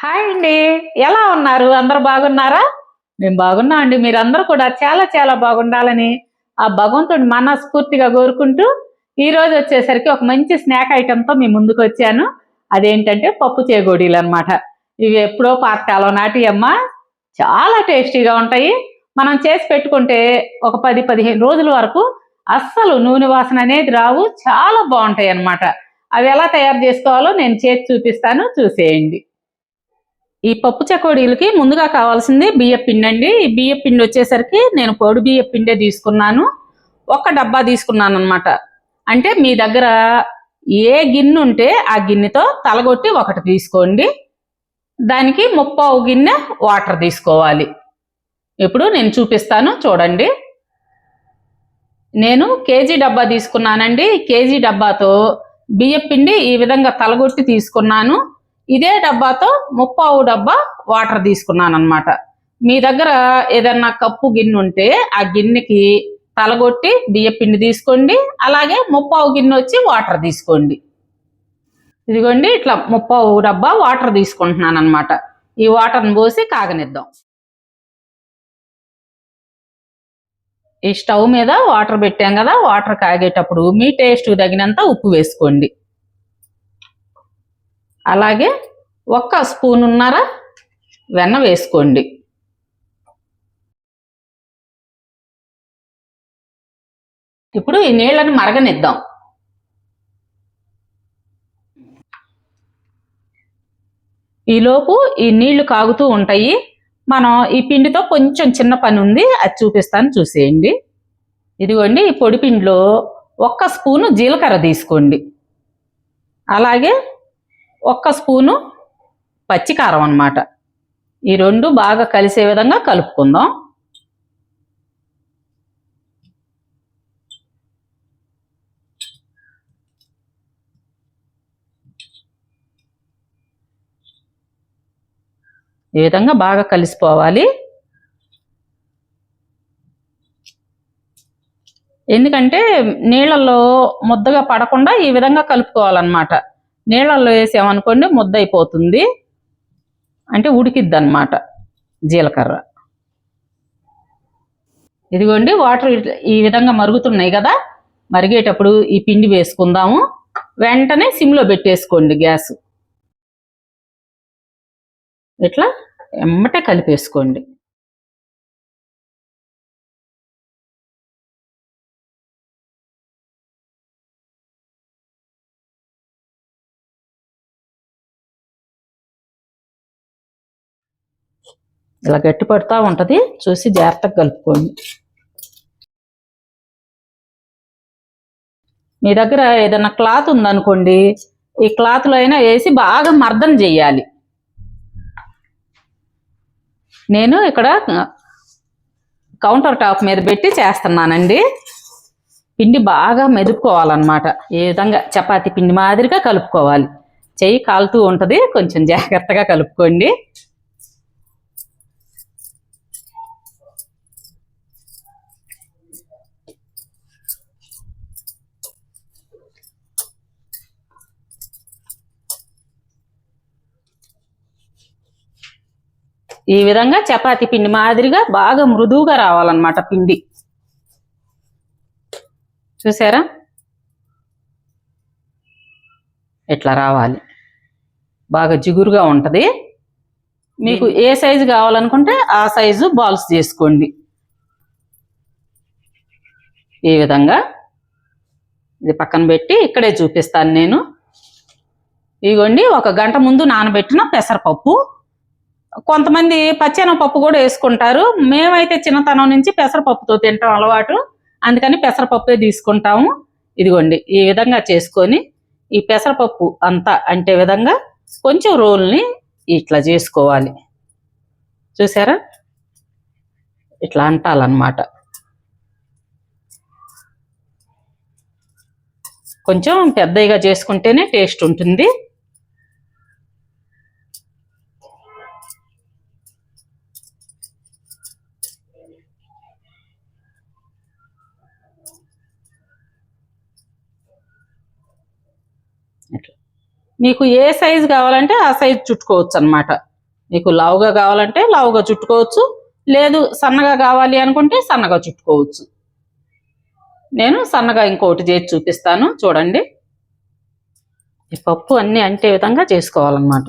Hi అండి. ఎలా ఉన్నారు? అందరూ బాగున్నారా? మేము బాగున్నాం అండి. మీరందరూ కూడా చాలా చాలా బాగుండాలని ఆ భగవంతుడిని మనస్ఫూర్తిగా కోరుకుంటూ ఈరోజు వచ్చేసరికి ఒక మంచి స్నాక్ ఐటెంతో మీ ముందుకు వచ్చాను. అదేంటంటే పప్పు చేగోడీలు అనమాట. ఇవి ఎప్పుడో పాతకాలం నాటియమ్మ, చాలా టేస్టీగా ఉంటాయి. మనం చేసి పెట్టుకుంటే ఒక 10-15 రోజుల వరకు అస్సలు నూనె వాసన అనేది రావు. చాలా బాగుంటాయి అన్నమాట. అవి ఎలా తయారు చేసుకోవాలో నేను చేసి చూపిస్తాను, చూసేయండి. ఈ పప్పు చకోడీలకి ముందుగా కావాల్సింది బియ్య పిండి అండి. ఈ బియ్య పిండి వచ్చేసరికి నేను పొడి బియ్య పిండే తీసుకున్నాను. ఒక డబ్బా తీసుకున్నాను అనమాట. అంటే మీ దగ్గర ఏ గిన్నె ఉంటే ఆ గిన్నెతో తలగొట్టి ఒకటి తీసుకోండి. దానికి 3/4 గిన్నె వాటర్ తీసుకోవాలి. ఇప్పుడు నేను చూపిస్తాను, చూడండి. నేను కేజీ డబ్బా తీసుకున్నానండి. కేజీ డబ్బాతో బియ్య పిండి ఈ విధంగా తలగొట్టి తీసుకున్నాను. ఇదే డబ్బాతో 3/4 డబ్బా వాటర్ తీసుకున్నాను అనమాట. మీ దగ్గర ఏదన్నా కప్పు గిన్నె ఉంటే ఆ గిన్నెకి తలగొట్టి బియ్య పిండి తీసుకోండి. అలాగే 3/4 గిన్నె వచ్చి వాటర్ తీసుకోండి. ఇదిగోండి, ఇట్లా 3/4 డబ్బా వాటర్ తీసుకుంటున్నాను అనమాట. ఈ వాటర్ని పోసి కాగనిద్దాం. ఈ స్టవ్ మీద వాటర్ పెట్టాం కదా, వాటర్ కాగేటప్పుడు మీ టేస్ట్ తగినంత ఉప్పు వేసుకోండి. అలాగే 1 స్పూనున్నర వెన్న వేసుకోండి. ఇప్పుడు ఈ నీళ్ళని మరగనిద్దాం. ఈలోపు ఈ నీళ్లు కాగుతూ ఉంటాయి. మనం ఈ పిండితో కొంచెం చిన్న పని ఉంది, అది చూపిస్తాను, చూసేయండి. ఇదిగోండి, ఈ పొడి పిండిలో 1 స్పూను జీలకర్ర తీసుకోండి. అలాగే 1 స్పూను పచ్చికారం అన్నమాట. ఈ రెండు బాగా కలిసే విధంగా కలుపుకుందాం. ఈ విధంగా బాగా కలిసిపోవాలి. ఎందుకంటే నీళ్ళల్లో ముద్దగా పడకుండా ఈ విధంగా కలుపుకోవాలన్నమాట. నీళ్ళల్లో వేసామనుకోండి ముద్ద అయిపోతుంది, అంటే ఉడికిద్ది అన్నమాట జీలకర్ర. ఇదిగోండి, వాటర్ ఈ విధంగా మరుగుతున్నాయి కదా. మరిగేటప్పుడు ఈ పిండి వేసుకుందాము. వెంటనే సిమ్లో పెట్టేసుకోండి గ్యాస్. ఇట్లా ఎమ్మటే కలిపేసుకోండి. ఇలా గట్టి పడుతూ ఉంటుంది, చూసి జాగ్రత్తగా కలుపుకోండి. మీ దగ్గర ఏదైనా క్లాత్ ఉందనుకోండి, ఈ క్లాత్లో అయినా వేసి బాగా మర్దన చేయాలి. నేను ఇక్కడ కౌంటర్ టాప్ మీద పెట్టి చేస్తున్నానండి. పిండి బాగా మెదుపుకోవాలన్నమాట. ఈ విధంగా చపాతీ పిండి మాదిరిగా కలుపుకోవాలి. చెయ్యి కాలుతూ ఉంటుంది, కొంచెం జాగ్రత్తగా కలుపుకోండి. ఈ విధంగా చపాతీ పిండి మాదిరిగా బాగా మృదువుగా రావాలన్నమాట పిండి. చూసారా, ఇట్లా రావాలి. బాగా జిగురుగా ఉంటుంది. మీకు ఏ సైజు కావాలనుకుంటే ఆ సైజు బాల్స్ చేసుకోండి. ఈ విధంగా ఇది పక్కన పెట్టి ఇక్కడే చూపిస్తాను నేను. ఇదిగోండి, 1 గంట ముందు నానబెట్టిన పెసరపప్పు. కొంతమంది పచ్చెనపప్పు కూడా వేసుకుంటారు. మేమైతే చిన్నతనం నుంచి పెసరపప్పుతో తింటాం అలవాటు, అందుకని పెసరపప్పే తీసుకుంటాము. ఇదిగోండి, ఈ విధంగా చేసుకొని ఈ పెసరపప్పు అంతా అంటే విధంగా కొంచెం రోల్ని ఇట్లా చేసుకోవాలి. చూసారా, ఇట్లా అంటాలన్నమాట. కొంచెం పెద్దగా చేసుకుంటేనే టేస్ట్ ఉంటుంది. మీకు ఏ సైజు కావాలంటే ఆ సైజు చుట్టుకోవచ్చు అన్నమాట. మీకు లావుగా కావాలంటే లావుగా చుట్టుకోవచ్చు, లేదు సన్నగా కావాలి అనుకుంటే సన్నగా చుట్టుకోవచ్చు. నేను సన్నగా ఇంకోటి చేసి చూపిస్తాను చూడండి. ఈ పప్పు అన్నీ అంటే విధంగా చేసుకోవాలన్నమాట.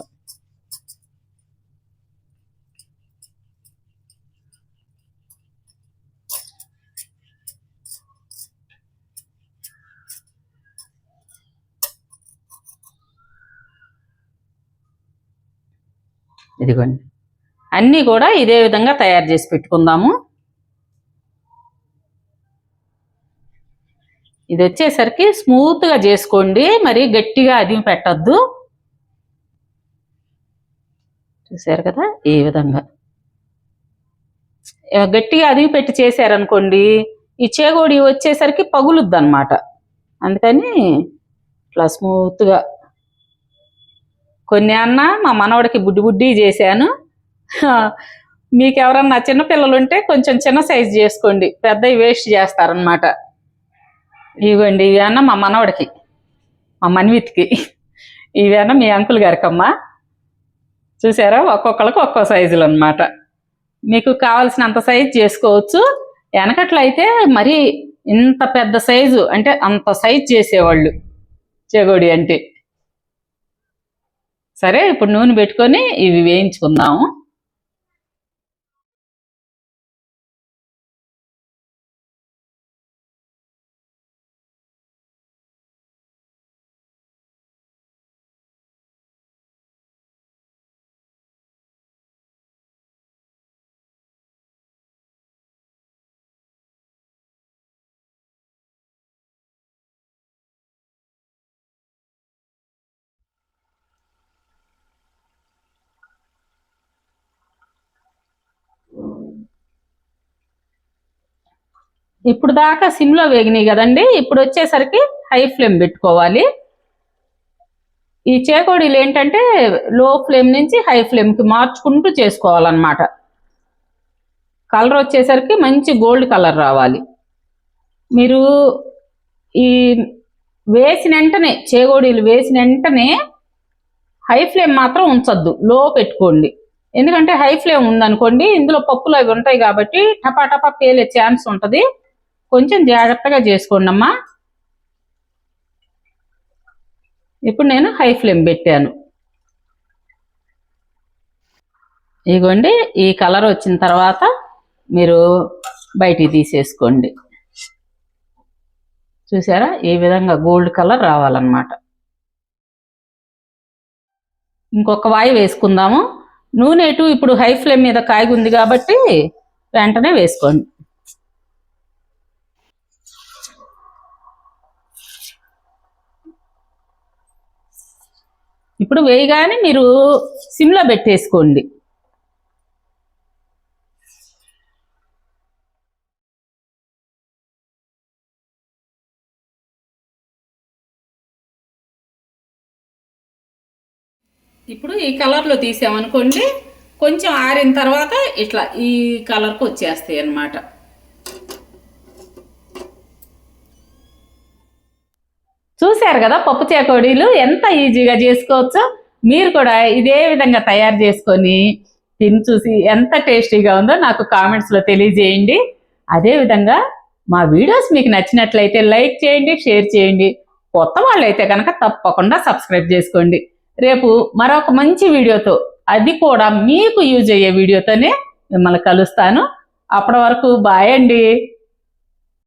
ఇదిగోండి, అన్నీ కూడా ఇదే విధంగా తయారు చేసి పెట్టుకుందాము. ఇది వచ్చేసరికి స్మూత్గా చేసుకోండి, మరి గట్టిగా అదిమి పెట్టద్దు. చూసారు కదా, ఈ విధంగా గట్టిగా అదిమి పెట్టి చేశారనుకోండి, ఈ చేగోడి వచ్చేసరికి పగులుద్ది అనమాట. అందుకని ఇట్లా స్మూత్గా కొన్ని అన్న మా మనవడికి బుడ్డి బుడ్డి చేశాను. మీకు ఎవరన్నా చిన్నపిల్లలు ఉంటే కొంచెం చిన్న సైజు చేసుకోండి, పెద్దవి వేస్ట్ చేస్తారనమాట. ఇవ్వండి, ఇవి అన్న మా మనవడికి, మా మన్విత్కి. ఇవి అన్న మీ అంకుల్ గారికమ్మా. చూసారా, ఒక్కొక్కరికి ఒక్కో సైజులు అనమాట. మీకు కావాల్సినంత సైజు చేసుకోవచ్చు. వెనకట్లో అయితే మరి ఇంత పెద్ద సైజు అంటే అంత సైజు చేసేవాళ్ళు చెగోడి అంటే. సరే, ఇప్పుడు నూనె పెట్టుకొని ఇవి వేయించుకుందాము. ఇప్పుడు దాకా సిమ్లో వేగినాయి కదండి, ఇప్పుడు వచ్చేసరికి హై ఫ్లేమ్ పెట్టుకోవాలి. ఈ చేకోడీలు ఏంటంటే లో ఫ్లేమ్ నుంచి హై ఫ్లేమ్కి మార్చుకుంటూ చేసుకోవాలన్నమాట. కలర్ వచ్చేసరికి మంచి గోల్డ్ కలర్ రావాలి. మీరు ఈ వేసిన వెంటనే చేగోడీలు వేసిన వెంటనే హై ఫ్లేమ్ మాత్రం ఉంచొద్దు, లో పెట్టుకోండి. ఎందుకంటే హై ఫ్లేమ్ ఉందనుకోండి, ఇందులో పప్పులు అవి ఉంటాయి కాబట్టి టపా పేలే ఛాన్స్ ఉంటుంది. కొంచెం జాగ్రత్తగా చేసుకోండి అమ్మా. ఇప్పుడు నేను హై ఫ్లేమ్ పెట్టాను. ఇదిగోండి, ఈ కలర్ వచ్చిన తర్వాత మీరు బయటికి తీసేసుకోండి. చూసారా, ఈ విధంగా గోల్డ్ కలర్ రావాలన్నమాట. ఇంకొక వాయి వేసుకుందాము. నూనె ఇప్పుడు హై ఫ్లేమ్ మీద కాయగుంది కాబట్టి వెంటనే వేసుకోండి. ఇప్పుడు వేయగానే మీరు సిమ్లో పెట్టేసుకోండి. ఇప్పుడు ఈ కలర్లో తీసామనుకోండి, కొంచెం ఆరిన తర్వాత ఇట్లా ఈ కలర్కి వచ్చేస్తాయి అన్నమాట. చూశారు కదా, పప్పు చేకోడీలు ఎంత ఈజీగా చేసుకోవచ్చో. మీరు కూడా ఇదే విధంగా తయారు చేసుకొని తిని చూసి ఎంత టేస్టీగా ఉందో నాకు కామెంట్స్లో తెలియజేయండి. అదేవిధంగా మా వీడియోస్ మీకు నచ్చినట్లయితే లైక్ చేయండి, షేర్ చేయండి. కొత్త వాళ్ళైతే కనుక తప్పకుండా సబ్స్క్రైబ్ చేసుకోండి. రేపు మరొక మంచి వీడియోతో, అది కూడా మీకు యూజ్ అయ్యే వీడియోతోనే మిమ్మల్ని కలుస్తాను. అప్పటి వరకు బాయ్ అండి.